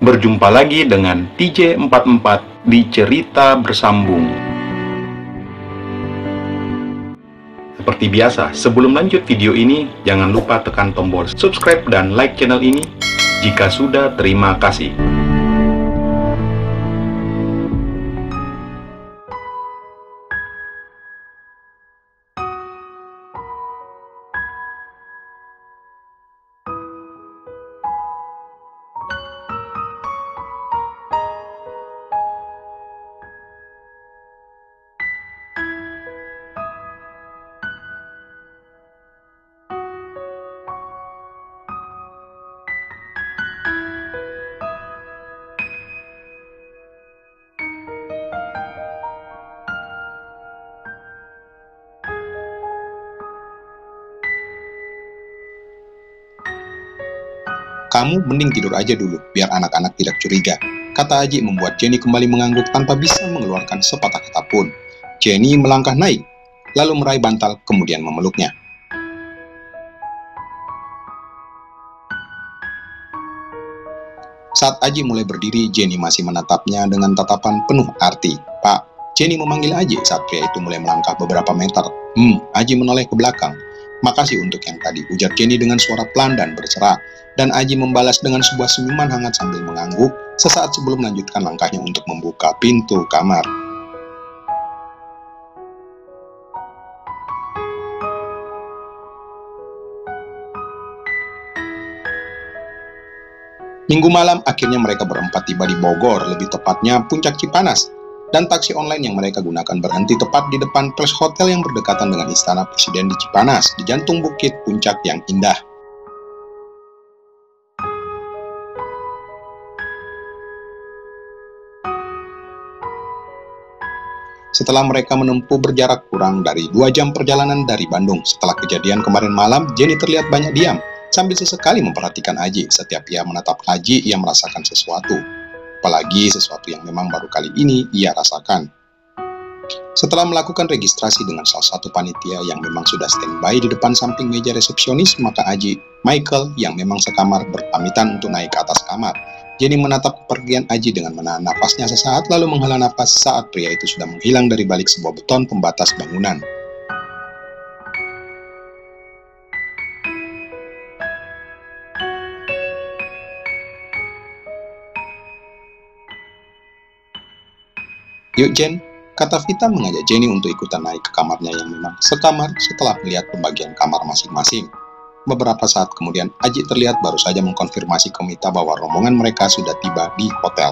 Berjumpa lagi dengan TJ44 di Cerita Bersambung. Seperti biasa, sebelum lanjut video ini, jangan lupa tekan tombol subscribe dan like channel ini. Jika sudah, terima kasih. Kamu mending tidur aja dulu, biar anak-anak tidak curiga, kata Aji membuat Jenny kembali mengangguk tanpa bisa mengeluarkan sepatah kata pun. Jenny melangkah naik, lalu meraih bantal, kemudian memeluknya. Saat Aji mulai berdiri, Jenny masih menatapnya dengan tatapan penuh arti. "Pak," Jenny memanggil Aji saat pria itu mulai melangkah beberapa meter. Aji menoleh ke belakang. "Makasih untuk yang tadi," ujar Jenny dengan suara pelan dan bercerah. Dan Aji membalas dengan sebuah senyuman hangat sambil mengangguk sesaat sebelum melanjutkan langkahnya untuk membuka pintu kamar. Minggu malam, akhirnya mereka berempat tiba di Bogor, lebih tepatnya Puncak Cipanas. Dan taksi online yang mereka gunakan berhenti tepat di depan Palace Hotel yang berdekatan dengan Istana Presiden di Cipanas, di jantung bukit Puncak yang indah. Setelah mereka menempuh berjarak kurang dari 2 jam perjalanan dari Bandung, setelah kejadian kemarin malam, Jenny terlihat banyak diam, sambil sesekali memperhatikan Aji. Setiap ia menatap Aji, ia merasakan sesuatu. Apalagi sesuatu yang memang baru kali ini ia rasakan. Setelah melakukan registrasi dengan salah satu panitia yang memang sudah standby di depan samping meja resepsionis, maka Aji, Michael yang memang sekamar berpamitan untuk naik ke atas kamar. Jenny menatap kepergian Aji dengan menahan nafasnya sesaat, lalu menghela nafas saat pria itu sudah menghilang dari balik sebuah beton pembatas bangunan. "Yuk Jen," kata Vita mengajak Jenny untuk ikutan naik ke kamarnya yang memang sekamar setelah melihat pembagian kamar masing-masing. Beberapa saat kemudian, Aji terlihat baru saja mengkonfirmasi ke Mita bahwa rombongan mereka sudah tiba di hotel.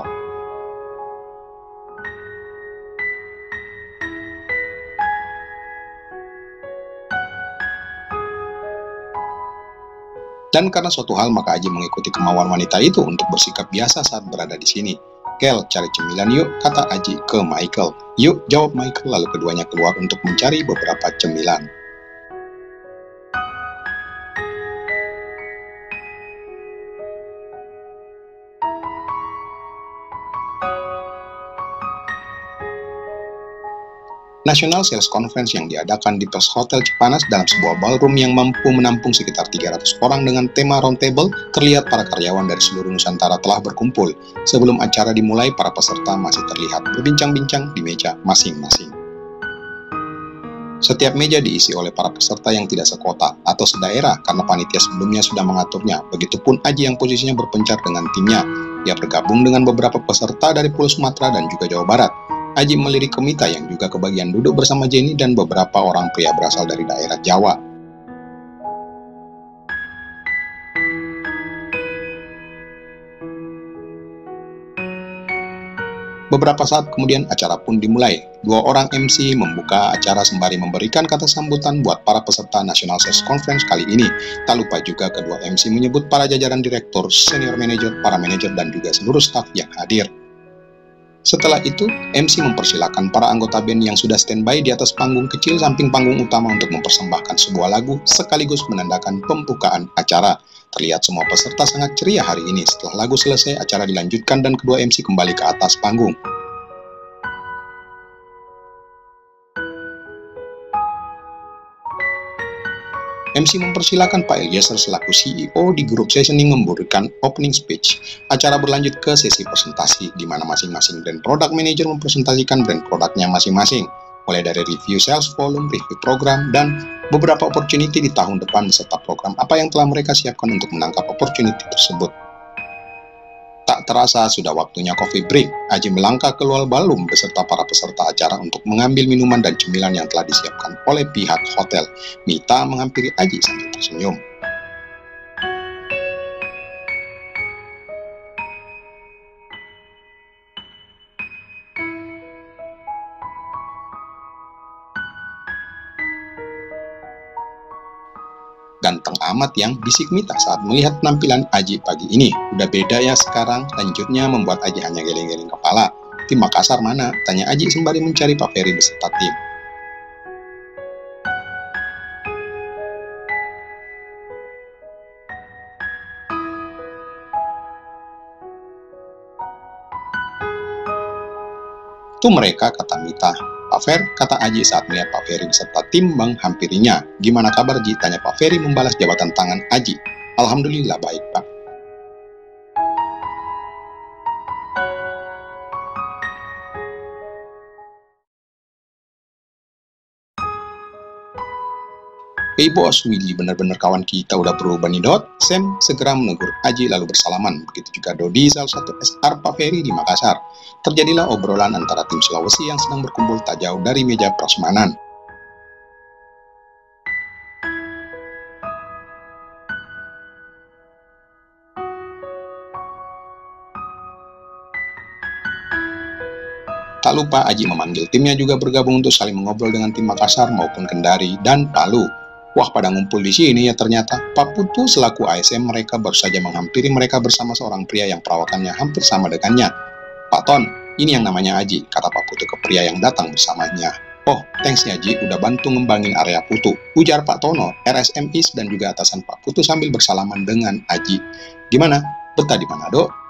Dan karena suatu hal, maka Aji mengikuti kemauan wanita itu untuk bersikap biasa saat berada di sini. "Kel, cari cemilan yuk," kata Aji ke Michael. "Yuk," jawab Michael, lalu keduanya keluar untuk mencari beberapa cemilan. National Sales Conference yang diadakan di Palace Hotel Cipanas dalam sebuah ballroom yang mampu menampung sekitar 300 orang dengan tema roundtable, terlihat para karyawan dari seluruh Nusantara telah berkumpul. Sebelum acara dimulai, para peserta masih terlihat berbincang-bincang di meja masing-masing. Setiap meja diisi oleh para peserta yang tidak sekota atau sedaerah karena panitia sebelumnya sudah mengaturnya. Begitupun Aji yang posisinya berpencar dengan timnya. Ia bergabung dengan beberapa peserta dari Pulau Sumatera dan juga Jawa Barat. Aji melirik ke Mita yang juga kebagian duduk bersama Jenny dan beberapa orang pria berasal dari daerah Jawa. Beberapa saat kemudian acara pun dimulai. 2 orang MC membuka acara sembari memberikan kata sambutan buat para peserta National Sales Conference kali ini. Tak lupa juga kedua MC menyebut para jajaran direktur, senior manager, para manajer, dan juga seluruh staf yang hadir. Setelah itu, MC mempersilahkan para anggota band yang sudah standby di atas panggung kecil samping panggung utama untuk mempersembahkan sebuah lagu sekaligus menandakan pembukaan acara. Terlihat semua peserta sangat ceria hari ini. Setelah lagu selesai, acara dilanjutkan dan kedua MC kembali ke atas panggung. MC mempersilakan Pak Eliezer selaku CEO di grup Seasoning memberikan opening speech. Acara berlanjut ke sesi presentasi, di mana masing-masing brand product manager mempresentasikan brand produknya masing-masing, mulai dari review sales volume, review program, dan beberapa opportunity di tahun depan beserta program apa yang telah mereka siapkan untuk menangkap opportunity tersebut. Tak terasa sudah waktunya coffee break. Aji melangkah keluar ballroom beserta para peserta acara untuk mengambil minuman dan cemilan yang telah disiapkan oleh pihak hotel. Mita menghampiri Aji sambil tersenyum. Ganteng amat yang, bisik Mita saat melihat penampilan Aji pagi ini. Udah beda ya sekarang, lanjutnya membuat Aji hanya geleng-geleng kepala. Tim Makassar mana? Tanya Aji sembari mencari Pak Ferry beserta tim. Itu mereka, kata Mita. Pak Fer, kata Aji saat melihat Pak Ferry beserta tim menghampirinya. Gimana kabar Ji? Tanya Pak Ferry membalas jabatan tangan Aji. Alhamdulillah baik Pak. Hey bos, Willy benar-benar kawan kita udah berubah nih Dot. Sam segera menegur Aji lalu bersalaman. Begitu juga Dodi, salah satu SR Pak Ferry di Makassar. Terjadilah obrolan antara tim Sulawesi yang sedang berkumpul tak jauh dari meja prasmanan. Tak lupa Aji memanggil timnya juga bergabung untuk saling mengobrol dengan tim Makassar maupun Kendari dan Palu. Wah, pada ngumpul di sini ya ternyata. Pak Putu selaku ASM mereka baru saja menghampiri mereka bersama seorang pria yang perawakannya hampir sama dengannya. Pak Ton, ini yang namanya Aji, kata Pak Putu ke pria yang datang bersamanya. Oh, thanks ya Ji, udah bantu ngembangin area Putu, ujar Pak Tono, RSM East dan juga atasan Pak Putu sambil bersalaman dengan Aji. Gimana? Betah di mana, Dok?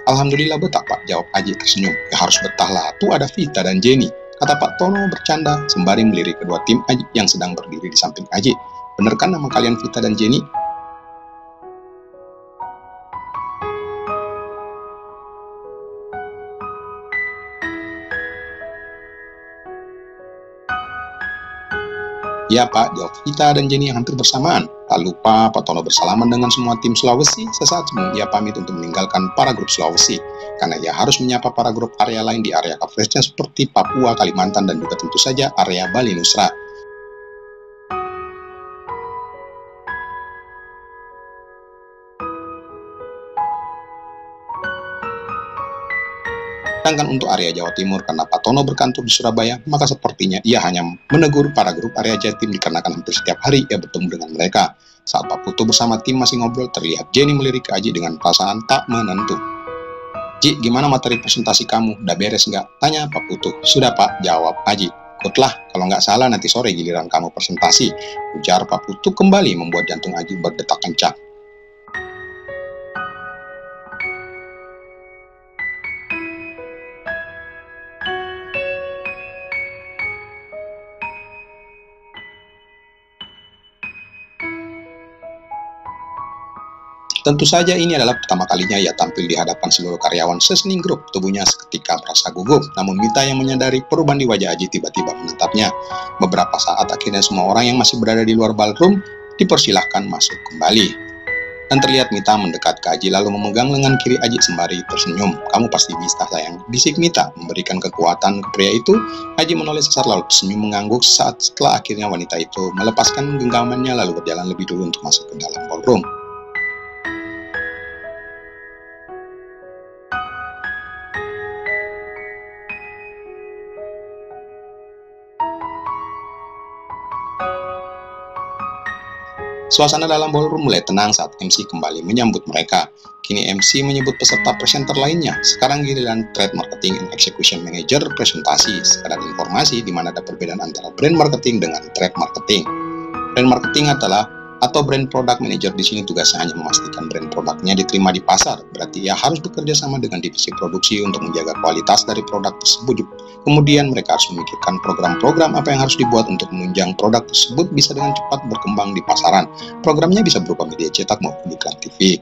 Alhamdulillah betah Pak, jawab Aji tersenyum. Ya harus betah lah, tuh ada Vita dan Jenny, kata Pak Tono bercanda sembari melirik kedua tim Aji yang sedang berdiri di samping Aji. Bener kan nama kalian Vita dan Jenny? Ya Pak, jawab Vita dan Jenny yang hampir bersamaan. Tak lupa Pak Tono bersalaman dengan semua tim Sulawesi. Sesaat sebelum ia pamit untuk meninggalkan para grup Sulawesi, karena ia harus menyapa para grup area lain di area coverage-nya seperti Papua, Kalimantan, dan juga tentu saja area Bali Nusra. Sedangkan untuk area Jawa Timur, karena Pak Tono berkantor di Surabaya, maka sepertinya ia hanya menegur para grup area Jatim dikarenakan hampir setiap hari ia bertemu dengan mereka. Saat Pak Putu bersama tim masih ngobrol, terlihat Jenny melirik ke Aji dengan perasaan tak menentu. Ji, gimana materi presentasi kamu? Udah beres nggak? Tanya Pak Putu. Sudah Pak, jawab Aji. Ikutlah, kalau nggak salah nanti sore giliran kamu presentasi, ujar Pak Putu kembali membuat jantung Aji berdetak kencang. Tentu saja ini adalah pertama kalinya ia tampil di hadapan seluruh karyawan Seasoning Group. Tubuhnya seketika merasa gugup, namun Mita yang menyadari perubahan di wajah Aji tiba-tiba menatapnya. Beberapa saat akhirnya semua orang yang masih berada di luar ballroom dipersilahkan masuk kembali. Dan terlihat Mita mendekat ke Aji lalu memegang lengan kiri Aji sembari tersenyum. Kamu pasti bisa sayang, bisik Mita memberikan kekuatan ke pria itu. Aji menoleh sesaat lalu tersenyum mengangguk saat setelah akhirnya wanita itu melepaskan genggamannya lalu berjalan lebih dulu untuk masuk ke dalam ballroom. Suasana dalam ballroom mulai tenang saat MC kembali menyambut mereka. Kini MC menyebut peserta presenter lainnya. Sekarang giliran Trade Marketing and Execution Manager presentasi. Sekadar informasi di mana ada perbedaan antara brand marketing dengan trade marketing. Brand marketing adalah Atau brand product manager di sini tugasnya hanya memastikan brand produknya diterima di pasar. Berarti ia harus bekerja sama dengan divisi produksi untuk menjaga kualitas dari produk tersebut. Kemudian mereka harus memikirkan program-program apa yang harus dibuat untuk menunjang produk tersebut bisa dengan cepat berkembang di pasaran. Programnya bisa berupa media cetak maupun iklan TV.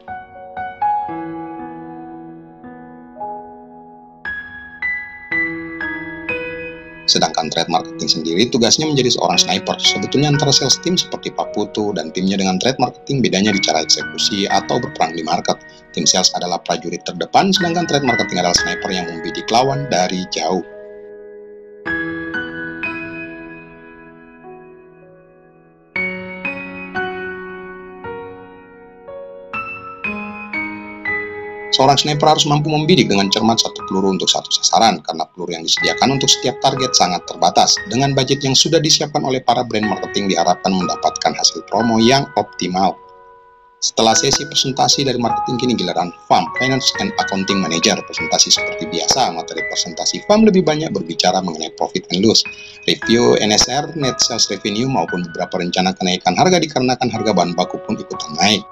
Sedangkan trade marketing sendiri tugasnya menjadi seorang sniper. Sebetulnya antara sales team seperti Pak Putu dan timnya dengan trade marketing bedanya di cara eksekusi atau berperang di market. Tim sales adalah prajurit terdepan, sedangkan trade marketing adalah sniper yang membidik lawan dari jauh. Seorang sniper harus mampu membidik dengan cermat satu peluru untuk satu sasaran, karena peluru yang disediakan untuk setiap target sangat terbatas. Dengan budget yang sudah disiapkan oleh para brand marketing diharapkan mendapatkan hasil promo yang optimal. Setelah sesi presentasi dari marketing, kini giliran FAM, Finance and Accounting Manager. Presentasi seperti biasa, materi presentasi FAM lebih banyak berbicara mengenai profit and loss, review NSR, net sales revenue, maupun beberapa rencana kenaikan harga dikarenakan harga bahan baku pun ikutan naik.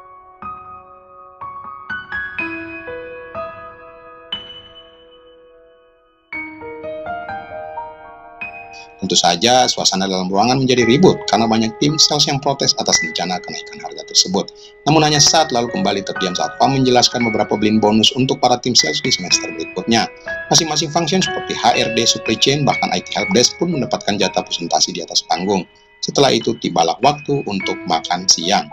Tentu saja, suasana dalam ruangan menjadi ribut karena banyak tim sales yang protes atas rencana kenaikan harga tersebut. Namun hanya saat lalu kembali terdiam saat FAM menjelaskan beberapa beliin bonus untuk para tim sales di semester berikutnya. Masing-masing function seperti HRD, supply chain, bahkan IT helpdesk pun mendapatkan jatah presentasi di atas panggung. Setelah itu tibalah waktu untuk makan siang.